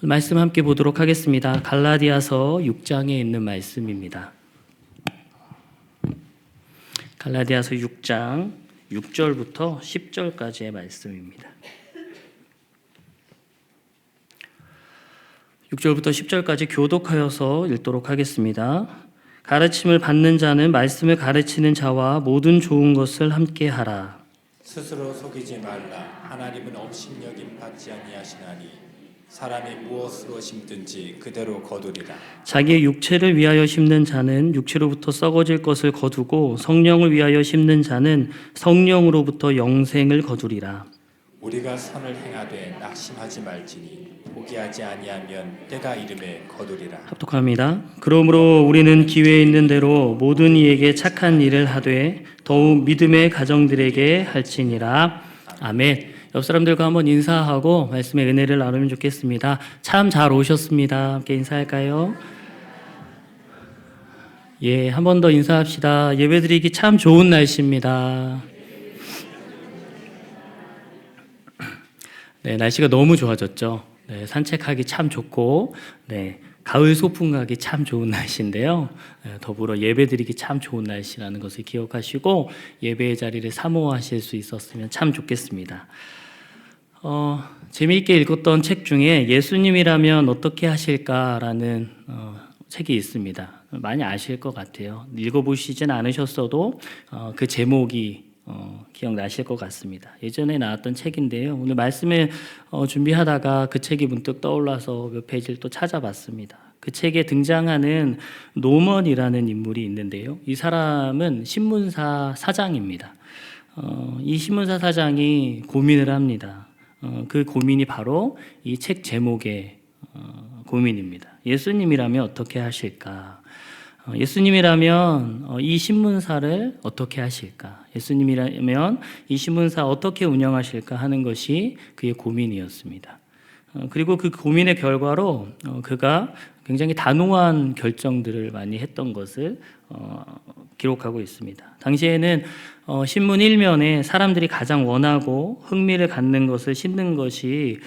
말씀 함께 보도록 하겠습니다. 갈라디아서 6장에 있는 말씀입니다. 갈라디아서 6장 6절부터 10절까지의 말씀입니다. 6절부터 10절까지 교독하여서 읽도록 하겠습니다. 가르침을 받는 자는 말씀을 가르치는 자와 모든 좋은 것을 함께 하라. 스스로 속이지 말라. 하나님은 업신여김 받지 아니하시나니 사람이 무엇으로 심든지 그대로 거두리라. 자기의 육체를 위하여 심는 자는 육체로부터 썩어질 것을 거두고 성령을 위하여 심는 자는 성령으로부터 영생을 거두리라. 우리가 선을 행하되 낙심하지 말지니 포기하지 아니하면 때가 이름에 거두리라. 합독합니다. 그러므로 우리는 기회 있는 대로 모든 이에게 착한 일을 하되 더욱 믿음의 가정들에게 할지니라. 아멘. 옆 사람들과 한번 인사하고 말씀의 은혜를 나누면 좋겠습니다. 참 잘 오셨습니다. 함께 인사할까요? 예, 한 번 더 인사합시다. 예배드리기 참 좋은 날씨입니다. 네, 날씨가 너무 좋아졌죠. 네, 산책하기 참 좋고, 네, 가을 소풍 가기 참 좋은 날씨인데요. 더불어 예배드리기 참 좋은 날씨라는 것을 기억하시고 예배의 자리를 사모하실 수 있었으면 참 좋겠습니다. 재미있게 읽었던 책 중에 예수님이라면 어떻게 하실까라는 책이 있습니다. 많이 아실 것 같아요. 읽어보시진 않으셨어도 그 제목이 기억나실 것 같습니다. 예전에 나왔던 책인데요. 오늘 말씀을 준비하다가 그 책이 문득 떠올라서 몇 페이지를 또 찾아봤습니다. 그 책에 등장하는 노먼이라는 인물이 있는데요. 이 사람은 신문사 사장입니다. 이 신문사 사장이 고민을 합니다. 그 고민이 바로 이 책 제목의 고민입니다. 예수님이라면 어떻게 하실까? 예수님이라면 이 신문사를 어떻게 하실까? 예수님이라면 이 신문사 어떻게 운영하실까 하는 것이 그의 고민이었습니다. 그리고 그 고민의 결과로 그가 굉장히 단호한 결정들을 많이 했던 것을 기록하고 있습니다. 당시에는 신문 1면에 사람들이 가장 원하고 흥미를 갖는 것을 싣는 것이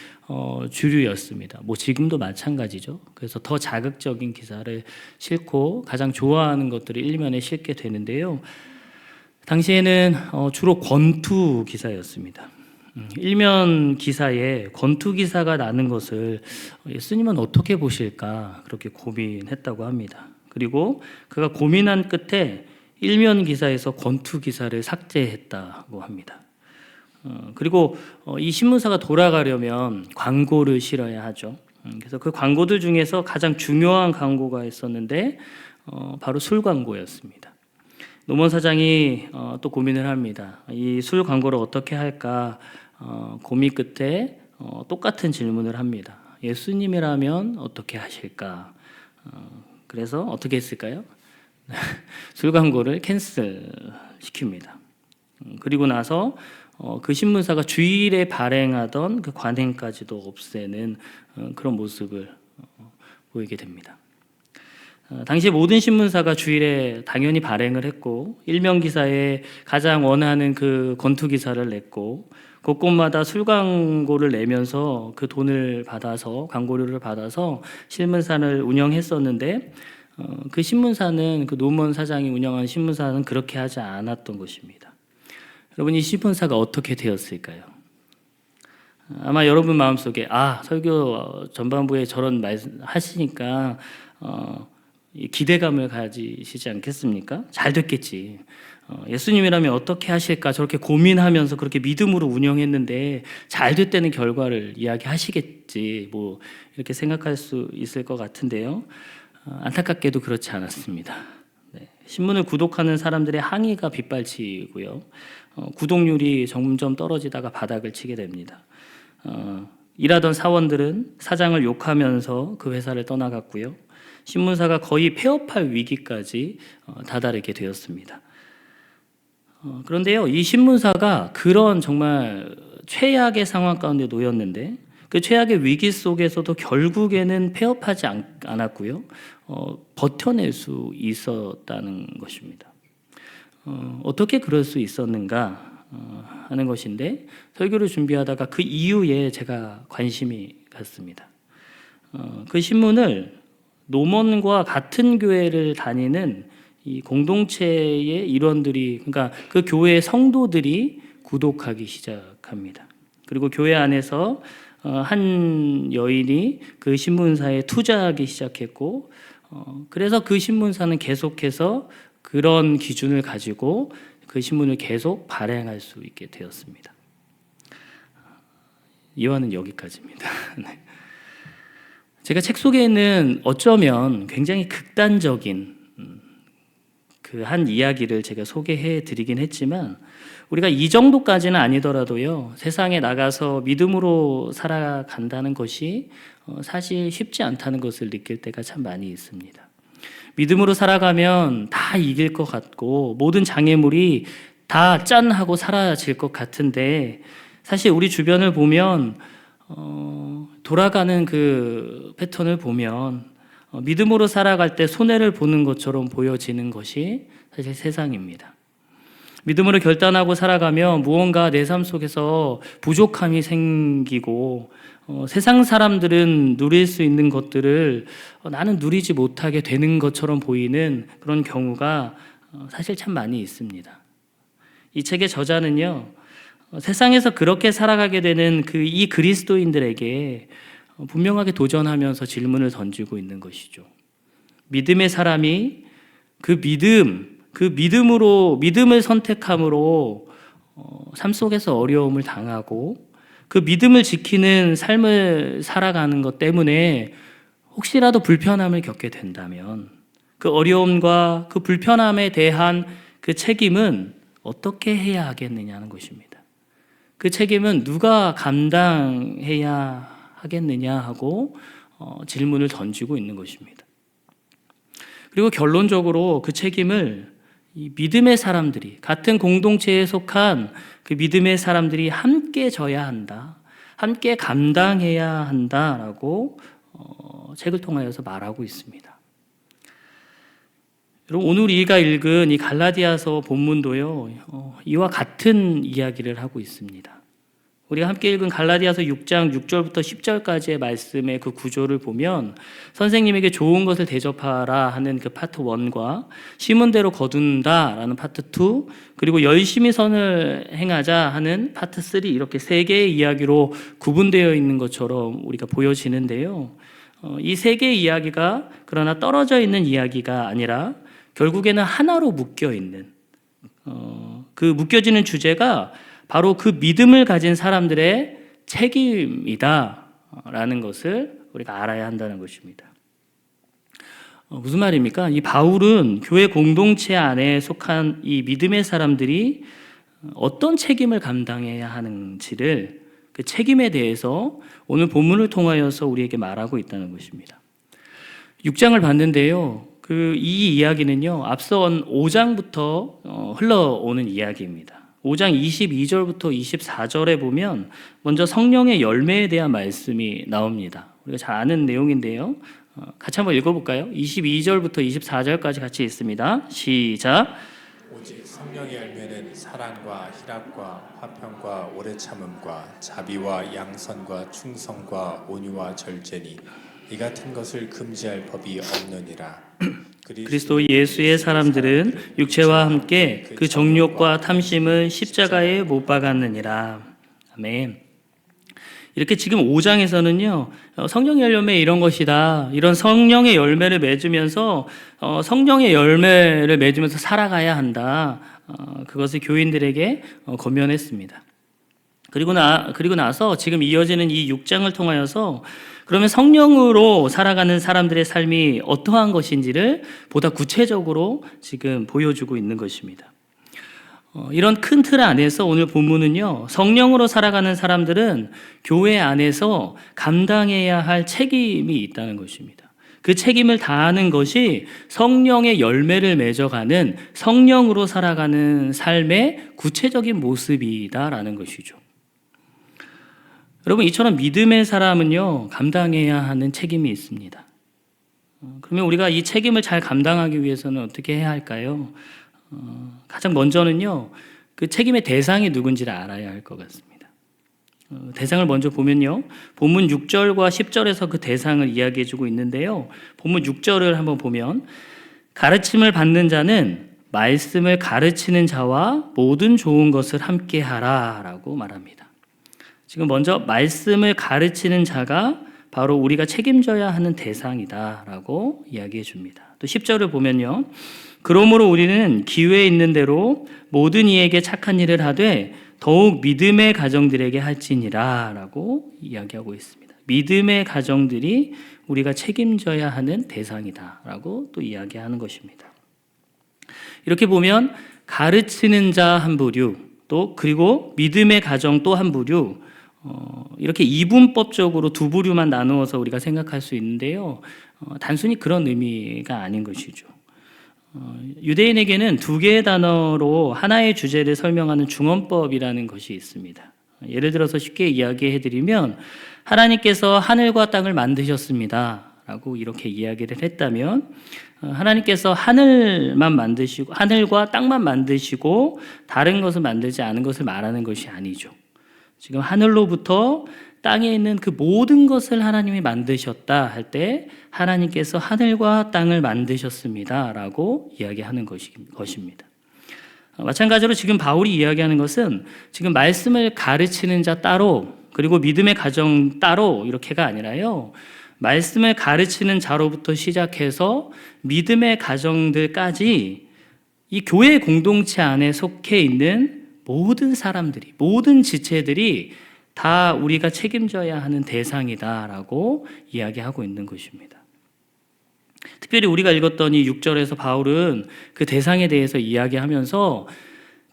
주류였습니다. 뭐 지금도 마찬가지죠. 그래서 더 자극적인 기사를 싣고 가장 좋아하는 것들을 1면에 싣게 되는데요. 당시에는 주로 권투 기사였습니다. 1면 기사에 권투 기사가 나는 것을 예수님은 어떻게 보실까 그렇게 고민했다고 합니다. 그리고 그가 고민한 끝에 1면 기사에서 권투 기사를 삭제했다고 합니다. 그리고 이 신문사가 돌아가려면 광고를 실어야 하죠. 그래서 그 광고들 중에서 가장 중요한 광고가 있었는데 바로 술 광고였습니다. 노먼 사장이 또 고민을 합니다. 이 술 광고를 어떻게 할까 고민 끝에 똑같은 질문을 합니다. 예수님이라면 어떻게 하실까? 그래서 어떻게 했을까요? 술 광고를 캔슬 시킵니다. 그리고 나서 그 신문사가 주일에 발행하던 그 관행까지도 없애는 그런 모습을 보이게 됩니다. 당시 모든 신문사가 주일에 당연히 발행을 했고 1면 기사에 가장 원하는 그 권투 기사를 냈고 곳곳마다 술 광고를 내면서 그 돈을 받아서 광고료를 받아서 신문사를 운영했었는데 그 신문사는 그 노먼 사장이 운영한 신문사는 그렇게 하지 않았던 것입니다. 여러분 이 신문사가 어떻게 되었을까요? 아마 여러분 마음속에 설교 전반부에 저런 말씀 하시니까 기대감을 가지시지 않겠습니까? 잘 됐겠지. 예수님이라면 어떻게 하실까 저렇게 고민하면서 그렇게 믿음으로 운영했는데 잘 됐다는 결과를 이야기하시겠지. 뭐 이렇게 생각할 수 있을 것 같은데요. 안타깝게도 그렇지 않았습니다. 네. 신문을 구독하는 사람들의 항의가 빗발치고요. 구독률이 점점 떨어지다가 바닥을 치게 됩니다. 일하던 사원들은 사장을 욕하면서 그 회사를 떠나갔고요. 신문사가 거의 폐업할 위기까지 다다르게 되었습니다. 그런데요, 이 신문사가 그런 정말 최악의 상황 가운데 놓였는데 그 최악의 위기 속에서도 결국에는 폐업하지 않았고요. 버텨낼 수 있었다는 것입니다. 어떻게 그럴 수 있었는가 하는 것인데 설교를 준비하다가 그 이유에 제가 관심이 갔습니다. 그 신문을 노먼과 같은 교회를 다니는 이 공동체의 일원들이, 그러니까 그 교회의 성도들이 구독하기 시작합니다. 그리고 교회 안에서 한 여인이 그 신문사에 투자하기 시작했고, 그래서 그 신문사는 계속해서 그런 기준을 가지고 그 신문을 계속 발행할 수 있게 되었습니다. 이화는 여기까지입니다. 네. 제가 책 속에 있는 어쩌면 굉장히 극단적인 그 한 이야기를 제가 소개해 드리긴 했지만, 우리가 이 정도까지는 아니더라도요, 세상에 나가서 믿음으로 살아간다는 것이 사실 쉽지 않다는 것을 느낄 때가 참 많이 있습니다. 믿음으로 살아가면 다 이길 것 같고 모든 장애물이 다 짠 하고 사라질 것 같은데, 사실 우리 주변을 보면 돌아가는 그 패턴을 보면 믿음으로 살아갈 때 손해를 보는 것처럼 보여지는 것이 사실 세상입니다. 믿음으로 결단하고 살아가면 무언가 내 삶 속에서 부족함이 생기고, 세상 사람들은 누릴 수 있는 것들을 나는 누리지 못하게 되는 것처럼 보이는 그런 경우가 사실 참 많이 있습니다. 이 책의 저자는요, 세상에서 그렇게 살아가게 되는 이 그리스도인들에게 분명하게 도전하면서 질문을 던지고 있는 것이죠. 믿음의 사람이 그 믿음을 선택함으로 삶 속에서 어려움을 당하고, 그 믿음을 지키는 삶을 살아가는 것 때문에 혹시라도 불편함을 겪게 된다면 그 어려움과 그 불편함에 대한 그 책임은 어떻게 해야 하겠느냐는 것입니다. 그 책임은 누가 감당해야 하겠느냐 하고 질문을 던지고 있는 것입니다. 그리고 결론적으로 그 책임을 이 믿음의 사람들이, 같은 공동체에 속한 그 믿음의 사람들이 함께 져야 한다, 함께 감당해야 한다라고 책을 통하여서 말하고 있습니다. 여러분, 오늘 우리가 읽은 이 갈라디아서 본문도요, 이와 같은 이야기를 하고 있습니다. 우리가 함께 읽은 갈라디아서 6장 6절부터 10절까지의 말씀의 그 구조를 보면, 선생님에게 좋은 것을 대접하라 하는 그 파트 1과 심은 대로 거둔다라는 파트 2, 그리고 열심히 선을 행하자 하는 파트 3, 이렇게 세 개의 이야기로 구분되어 있는 것처럼 우리가 보여지는데요, 이 세 개의 이야기가 그러나 떨어져 있는 이야기가 아니라 결국에는 하나로 묶여 있는, 그 묶여지는 주제가 바로 그 믿음을 가진 사람들의 책임이다라는 것을 우리가 알아야 한다는 것입니다. 무슨 말입니까? 이 바울은 교회 공동체 안에 속한 이 믿음의 사람들이 어떤 책임을 감당해야 하는지를, 그 책임에 대해서 오늘 본문을 통하여서 우리에게 말하고 있다는 것입니다. 6장을 봤는데요, 이 이야기는요, 앞선 5장부터 흘러오는 이야기입니다. 5장 22절부터 24절에 보면 먼저 성령의 열매에 대한 말씀이 나옵니다. 우리가 잘 아는 내용인데요, 같이 한번 읽어볼까요? 22절부터 24절까지 같이 읽습니다. 시작. 오직 성령의 열매는 사랑과 희락과 화평과 오래 참음과 자비와 양선과 충성과 온유와 절제니 이 같은 것을 금지할 법이 없느니라. 그리스도 예수의 사람들은 육체와 함께 그 정욕과 탐심을 십자가에 못 박았느니라. 아멘. 이렇게 지금 5장에서는요, 성령의 열매 이런 것이다, 이런 성령의 열매를 맺으면서 성령의 열매를 맺으면서 살아가야 한다, 그것을 교인들에게 권면했습니다. 그리고 나서 지금 이어지는 이 6장을 통하여서 그러면 성령으로 살아가는 사람들의 삶이 어떠한 것인지를 보다 구체적으로 지금 보여주고 있는 것입니다. 이런 큰 틀 안에서 오늘 본문은요, 성령으로 살아가는 사람들은 교회 안에서 감당해야 할 책임이 있다는 것입니다. 그 책임을 다하는 것이 성령의 열매를 맺어가는, 성령으로 살아가는 삶의 구체적인 모습이다라는 것이죠. 여러분, 이처럼 믿음의 사람은요, 감당해야 하는 책임이 있습니다. 그러면 우리가 이 책임을 잘 감당하기 위해서는 어떻게 해야 할까요? 가장 먼저는요, 그 책임의 대상이 누군지를 알아야 할 것 같습니다. 대상을 먼저 보면요. 본문 6절과 10절에서 그 대상을 이야기해주고 있는데요. 본문 6절을 한번 보면 가르침을 받는 자는 말씀을 가르치는 자와 모든 좋은 것을 함께 하라 라고 말합니다. 지금 먼저 말씀을 가르치는 자가 바로 우리가 책임져야 하는 대상이다 라고 이야기해 줍니다. 또 10절을 보면요. 그러므로 우리는 기회 있는 대로 모든 이에게 착한 일을 하되 더욱 믿음의 가정들에게 할지니라 라고 이야기하고 있습니다. 믿음의 가정들이 우리가 책임져야 하는 대상이다 라고 또 이야기하는 것입니다. 이렇게 보면 가르치는 자 한 부류, 또 그리고 믿음의 가정 또 한 부류, 이렇게 이분법적으로 두 부류만 나누어서 우리가 생각할 수 있는데요. 단순히 그런 의미가 아닌 것이죠. 유대인에게는 두 개의 단어로 하나의 주제를 설명하는 중언법이라는 것이 있습니다. 예를 들어서 쉽게 이야기해드리면 하나님께서 하늘과 땅을 만드셨습니다 라고 이렇게 이야기를 했다면 하나님께서 하늘만 만드시고 하늘과 땅만 만드시고 다른 것을 만들지 않은 것을 말하는 것이 아니죠. 지금 하늘로부터 땅에 있는 그 모든 것을 하나님이 만드셨다 할 때 하나님께서 하늘과 땅을 만드셨습니다 라고 이야기하는 것입니다. 마찬가지로 지금 바울이 이야기하는 것은 지금 말씀을 가르치는 자 따로 그리고 믿음의 가정 따로 이렇게가 아니라요. 말씀을 가르치는 자로부터 시작해서 믿음의 가정들까지 이 교회 공동체 안에 속해 있는 모든 사람들이, 모든 지체들이 다 우리가 책임져야 하는 대상이다라고 이야기하고 있는 것입니다. 특별히 우리가 읽었던 이 6절에서 바울은 그 대상에 대해서 이야기하면서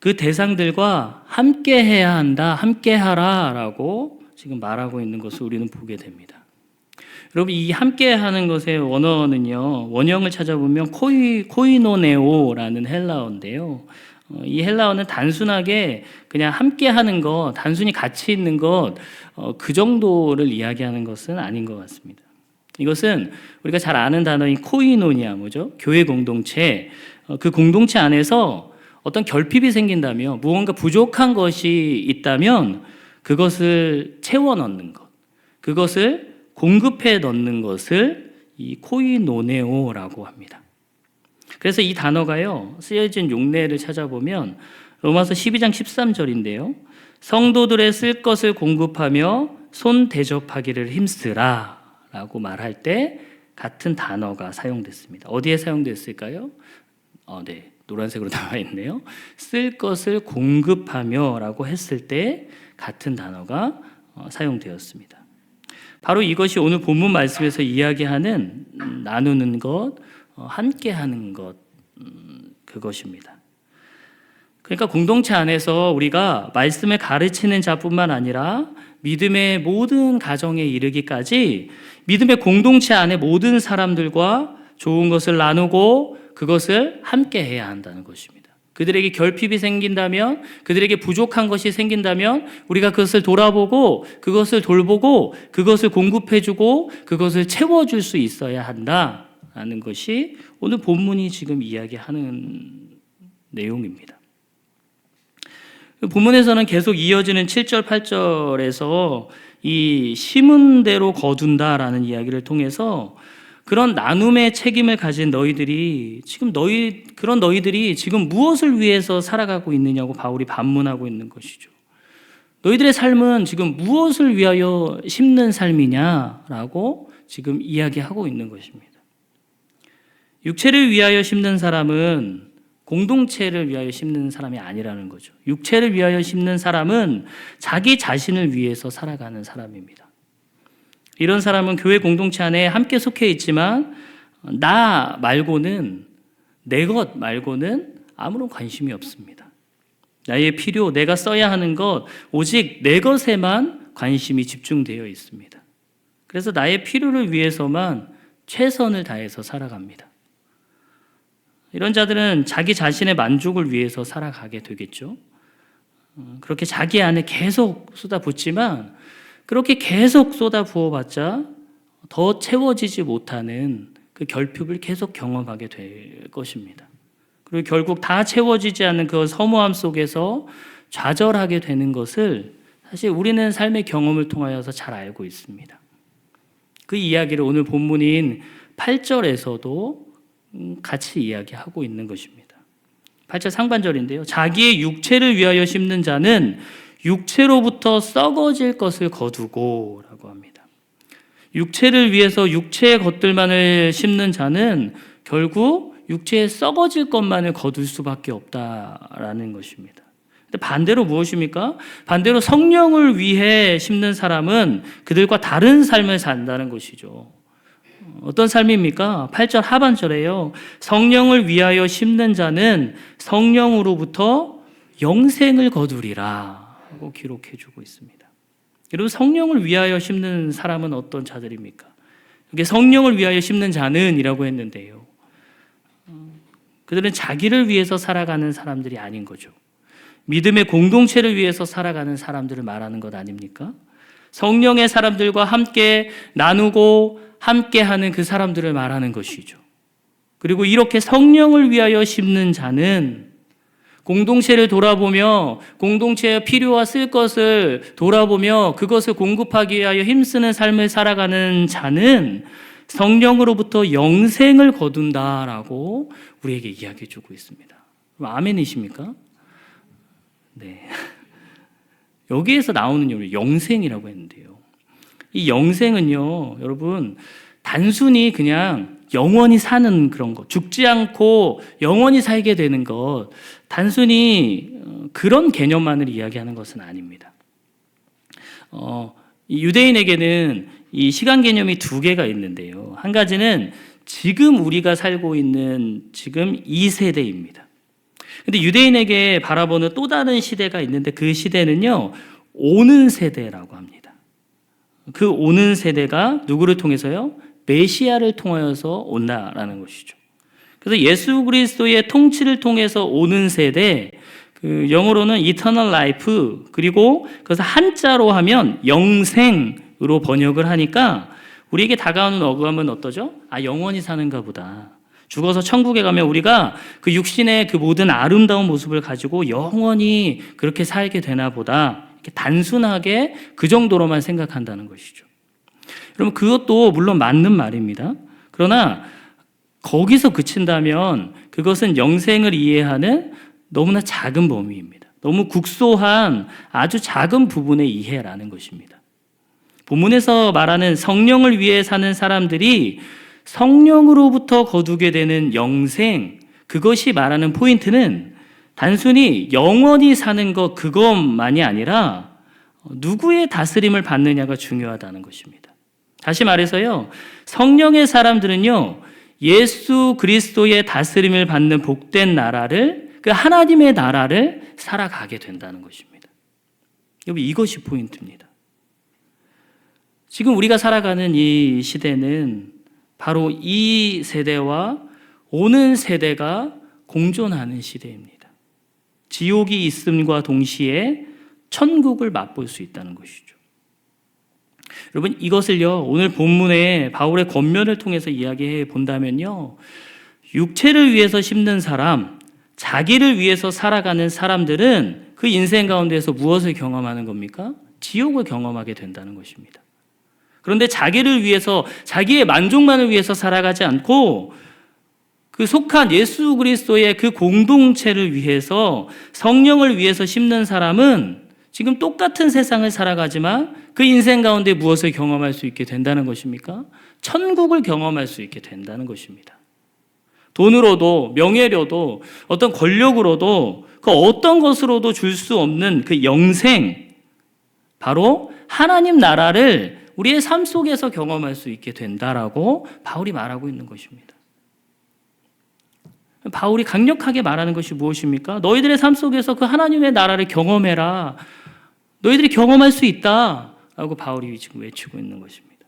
그 대상들과 함께 해야 한다, 함께 하라라고 지금 말하고 있는 것을 우리는 보게 됩니다. 여러분, 이 함께 하는 것의 원어는요, 원형을 찾아보면 코이노네오라는 헬라어인데요. 이 헬라어는 단순하게 그냥 함께 하는 것, 단순히 같이 있는 것, 그 정도를 이야기하는 것은 아닌 것 같습니다. 이것은 우리가 잘 아는 단어인 코이노니아, 뭐죠? 교회 공동체, 그 공동체 안에서 어떤 결핍이 생긴다며 무언가 부족한 것이 있다면 그것을 채워 넣는 것, 그것을 공급해 넣는 것을 이 코이노네오라고 합니다. 그래서 이 단어가요, 쓰여진 용례를 찾아보면 로마서 12장 13절인데요. 성도들의 쓸 것을 공급하며 손 대접하기를 힘쓰라 라고 말할 때 같은 단어가 사용됐습니다. 어디에 사용됐을까요? 네, 노란색으로 나와 있네요. 쓸 것을 공급하며 라고 했을 때 같은 단어가 사용되었습니다. 바로 이것이 오늘 본문 말씀에서 이야기하는 나누는 것, 함께 하는 것, 그것입니다. 그러니까 공동체 안에서 우리가 말씀을 가르치는 자뿐만 아니라 믿음의 모든 가정에 이르기까지 믿음의 공동체 안에 모든 사람들과 좋은 것을 나누고 그것을 함께 해야 한다는 것입니다. 그들에게 결핍이 생긴다면, 그들에게 부족한 것이 생긴다면 우리가 그것을 돌아보고 그것을 돌보고 그것을 공급해주고 그것을 채워줄 수 있어야 한다라는 것이 오늘 본문이 지금 이야기하는 내용입니다. 본문에서는 계속 이어지는 7절, 8절에서 이 심은 대로 거둔다라는 이야기를 통해서 그런 나눔의 책임을 가진 너희들이 지금 무엇을 위해서 살아가고 있느냐고 바울이 반문하고 있는 것이죠. 너희들의 삶은 지금 무엇을 위하여 심는 삶이냐라고 지금 이야기하고 있는 것입니다. 육체를 위하여 심는 사람은 공동체를 위하여 심는 사람이 아니라는 거죠. 육체를 위하여 심는 사람은 자기 자신을 위해서 살아가는 사람입니다. 이런 사람은 교회 공동체 안에 함께 속해 있지만 나 말고는, 내 것 말고는 아무런 관심이 없습니다. 나의 필요, 내가 써야 하는 것, 오직 내 것에만 관심이 집중되어 있습니다. 그래서 나의 필요를 위해서만 최선을 다해서 살아갑니다. 이런 자들은 자기 자신의 만족을 위해서 살아가게 되겠죠. 그렇게 자기 안에 계속 쏟아붓지만 그렇게 계속 쏟아부어봤자 더 채워지지 못하는 그 결핍을 계속 경험하게 될 것입니다. 그리고 결국 다 채워지지 않는 그 허무함 속에서 좌절하게 되는 것을 사실 우리는 삶의 경험을 통하여서 잘 알고 있습니다. 그 이야기를 오늘 본문인 8절에서도 같이 이야기하고 있는 것입니다. 8절 상반절인데요. 자기의 육체를 위하여 심는 자는 육체로부터 썩어질 것을 거두고 라고 합니다. 육체를 위해서 육체의 것들만을 심는 자는 결국 육체에 썩어질 것만을 거둘 수밖에 없다라는 것입니다. 근데 반대로 무엇입니까? 반대로 성령을 위해 심는 사람은 그들과 다른 삶을 산다는 것이죠. 어떤 삶입니까? 8절 하반절에요. 성령을 위하여 심는 자는 성령으로부터 영생을 거두리라 하고 기록해 주고 있습니다. 여러분, 성령을 위하여 심는 사람은 어떤 자들입니까? 이게 성령을 위하여 심는 자는 이라고 했는데요. 그들은 자기를 위해서 살아가는 사람들이 아닌 거죠. 믿음의 공동체를 위해서 살아가는 사람들을 말하는 것 아닙니까? 성령의 사람들과 함께 나누고 함께하는 그 사람들을 말하는 것이죠. 그리고 이렇게 성령을 위하여 심는 자는 공동체를 돌아보며 공동체의 필요와 쓸 것을 돌아보며 그것을 공급하기 위하여 힘쓰는 삶을 살아가는 자는 성령으로부터 영생을 거둔다라고 우리에게 이야기해 주고 있습니다. 아멘이십니까? 네. 여기에서 나오는 용어 영생이라고 했는데요. 이 영생은요, 여러분, 단순히 그냥 영원히 사는 그런 것, 죽지 않고 영원히 살게 되는 것, 단순히 그런 개념만을 이야기하는 것은 아닙니다. 이 유대인에게는 이 시간 개념이 두 개가 있는데요. 한 가지는 지금 우리가 살고 있는 지금 이 세대입니다. 근데 유대인에게 바라보는 또 다른 시대가 있는데 그 시대는요, 오는 세대라고 합니다. 그 오는 세대가 누구를 통해서요? 메시아를 통하여서 온다라는 것이죠. 그래서 예수 그리스도의 통치를 통해서 오는 세대, 그 영어로는 eternal life, 그리고 그것을 한자로 하면 영생으로 번역을 하니까 우리에게 다가오는 어감은 어떠죠? 아, 영원히 사는가 보다. 죽어서 천국에 가면 우리가 그 육신의 그 모든 아름다운 모습을 가지고 영원히 그렇게 살게 되나 보다. 이렇게 단순하게 그 정도로만 생각한다는 것이죠. 여러분, 그것도 물론 맞는 말입니다. 그러나 거기서 그친다면 그것은 영생을 이해하는 너무나 작은 범위입니다. 너무 국소한 아주 작은 부분의 이해라는 것입니다. 본문에서 말하는 성령을 위해 사는 사람들이 성령으로부터 거두게 되는 영생, 그것이 말하는 포인트는 단순히 영원히 사는 것 그것만이 아니라 누구의 다스림을 받느냐가 중요하다는 것입니다. 다시 말해서요, 성령의 사람들은요, 예수 그리스도의 다스림을 받는 복된 나라를, 그 하나님의 나라를 살아가게 된다는 것입니다. 여러분, 이것이 포인트입니다. 지금 우리가 살아가는 이 시대는 바로 이 세대와 오는 세대가 공존하는 시대입니다. 지옥이 있음과 동시에 천국을 맛볼 수 있다는 것이죠. 여러분, 이것을요, 오늘 본문에 바울의 권면을 통해서 이야기해 본다면요, 육체를 위해서 심는 사람, 자기를 위해서 살아가는 사람들은 그 인생 가운데서 무엇을 경험하는 겁니까? 지옥을 경험하게 된다는 것입니다. 그런데 자기를 위해서, 자기의 만족만을 위해서 살아가지 않고 그 속한 예수 그리스도의 그 공동체를 위해서, 성령을 위해서 심는 사람은 지금 똑같은 세상을 살아가지만 그 인생 가운데 무엇을 경험할 수 있게 된다는 것입니까? 천국을 경험할 수 있게 된다는 것입니다. 돈으로도, 명예로도, 어떤 권력으로도, 그 어떤 것으로도 줄 수 없는 그 영생, 바로 하나님 나라를 우리의 삶 속에서 경험할 수 있게 된다라고 바울이 말하고 있는 것입니다. 바울이 강력하게 말하는 것이 무엇입니까? 너희들의 삶 속에서 그 하나님의 나라를 경험해라. 너희들이 경험할 수 있다라고 바울이 지금 외치고 있는 것입니다.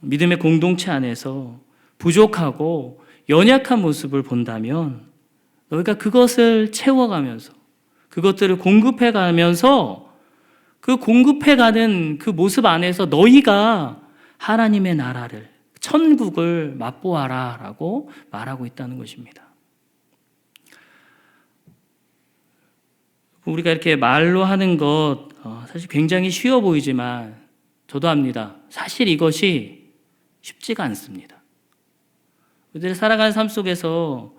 믿음의 공동체 안에서 부족하고 연약한 모습을 본다면 너희가 그것을 채워가면서, 그것들을 공급해가면서 그 공급해가는 그 모습 안에서 너희가 하나님의 나라를, 천국을 맛보아라 라고 말하고 있다는 것입니다. 우리가 이렇게 말로 하는 것 사실 굉장히 쉬워 보이지만 저도 압니다. 사실 이것이 쉽지가 않습니다. 우리들이 살아가는 삶 속에서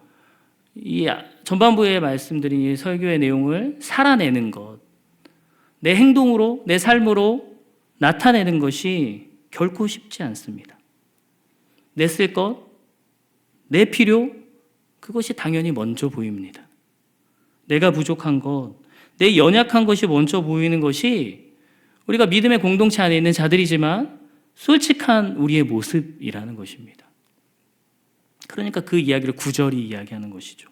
이 전반부에 말씀드린 이 설교의 내용을 살아내는 것, 내 행동으로, 내 삶으로 나타내는 것이 결코 쉽지 않습니다. 내 쓸 것, 내 필요, 그것이 당연히 먼저 보입니다. 내가 부족한 것, 내 연약한 것이 먼저 보이는 것이 우리가 믿음의 공동체 안에 있는 자들이지만 솔직한 우리의 모습이라는 것입니다. 그러니까 그 이야기를 9절이 이야기하는 것이죠.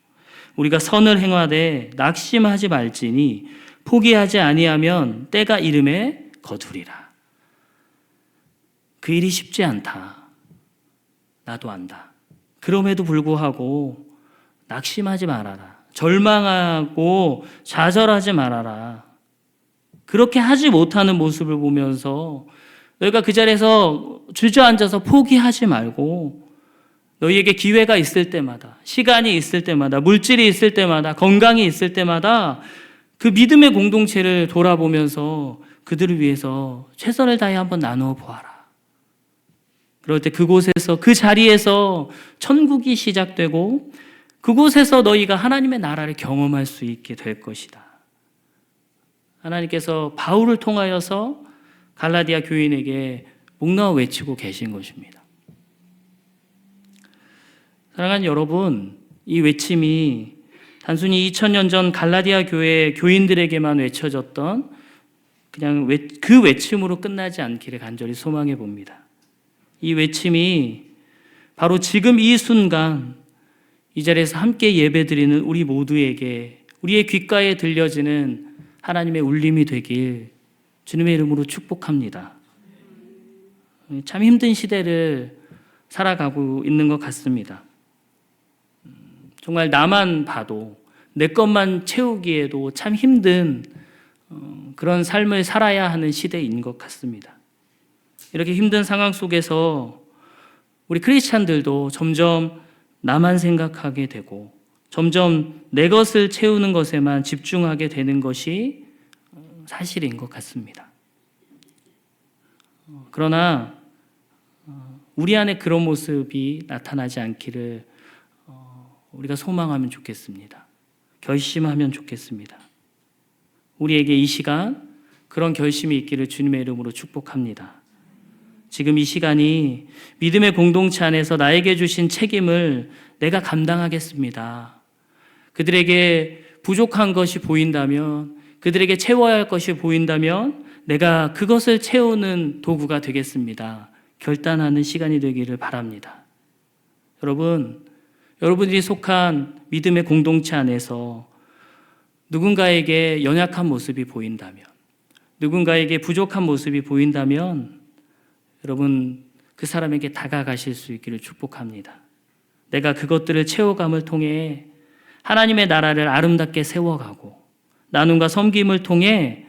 우리가 선을 행하되 낙심하지 말지니 포기하지 아니하면 때가 이름에 거두리라. 그 일이 쉽지 않다. 나도 안다. 그럼에도 불구하고 낙심하지 말아라. 절망하고 좌절하지 말아라. 그렇게 하지 못하는 모습을 보면서 너희가 그 자리에서 주저앉아서 포기하지 말고 너희에게 기회가 있을 때마다, 시간이 있을 때마다, 물질이 있을 때마다, 건강이 있을 때마다 그 믿음의 공동체를 돌아보면서 그들을 위해서 최선을 다해 한번 나누어 보아라. 그럴 때 그곳에서, 그 자리에서 천국이 시작되고 그곳에서 너희가 하나님의 나라를 경험할 수 있게 될 것이다. 하나님께서 바울을 통하여서 갈라디아 교인에게 목놓아 외치고 계신 것입니다. 사랑하는 여러분, 이 외침이 단순히 2000년 전 갈라디아 교회 교인들에게만 외쳐졌던 그냥 그 외침으로 끝나지 않기를 간절히 소망해 봅니다. 이 외침이 바로 지금 이 순간 이 자리에서 함께 예배드리는 우리 모두에게 우리의 귓가에 들려지는 하나님의 울림이 되길 주님의 이름으로 축복합니다. 참 힘든 시대를 살아가고 있는 것 같습니다. 정말 나만 봐도 내 것만 채우기에도 참 힘든 그런 삶을 살아야 하는 시대인 것 같습니다. 이렇게 힘든 상황 속에서 우리 크리스찬들도 점점 나만 생각하게 되고 점점 내 것을 채우는 것에만 집중하게 되는 것이 사실인 것 같습니다. 그러나 우리 안에 그런 모습이 나타나지 않기를 우리가 소망하면 좋겠습니다. 결심하면 좋겠습니다. 우리에게 이 시간 그런 결심이 있기를 주님의 이름으로 축복합니다. 지금 이 시간이 믿음의 공동체 안에서 나에게 주신 책임을 내가 감당하겠습니다. 그들에게 부족한 것이 보인다면, 그들에게 채워야 할 것이 보인다면 내가 그것을 채우는 도구가 되겠습니다. 결단하는 시간이 되기를 바랍니다. 여러분들이 속한 믿음의 공동체 안에서 누군가에게 연약한 모습이 보인다면, 누군가에게 부족한 모습이 보인다면 여러분 그 사람에게 다가가실 수 있기를 축복합니다. 내가 그것들을 채워감을 통해 하나님의 나라를 아름답게 세워가고 나눔과 섬김을 통해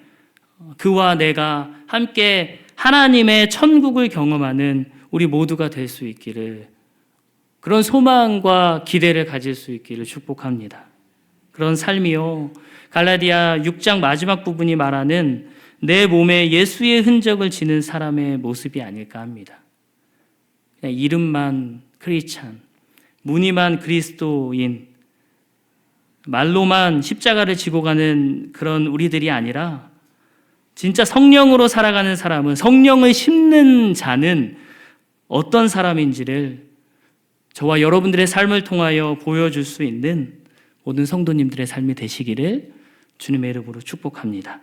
그와 내가 함께 하나님의 천국을 경험하는 우리 모두가 될 수 있기를, 그런 소망과 기대를 가질 수 있기를 축복합니다. 그런 삶이요, 갈라디아 6장 마지막 부분이 말하는 내 몸에 예수의 흔적을 지는 사람의 모습이 아닐까 합니다. 그냥 이름만 크리스찬, 무늬만 그리스도인, 말로만 십자가를 지고 가는 그런 우리들이 아니라 진짜 성령으로 살아가는 사람은, 성령을 심는 자는 어떤 사람인지를 저와 여러분들의 삶을 통하여 보여줄 수 있는 모든 성도님들의 삶이 되시기를 주님의 이름으로 축복합니다.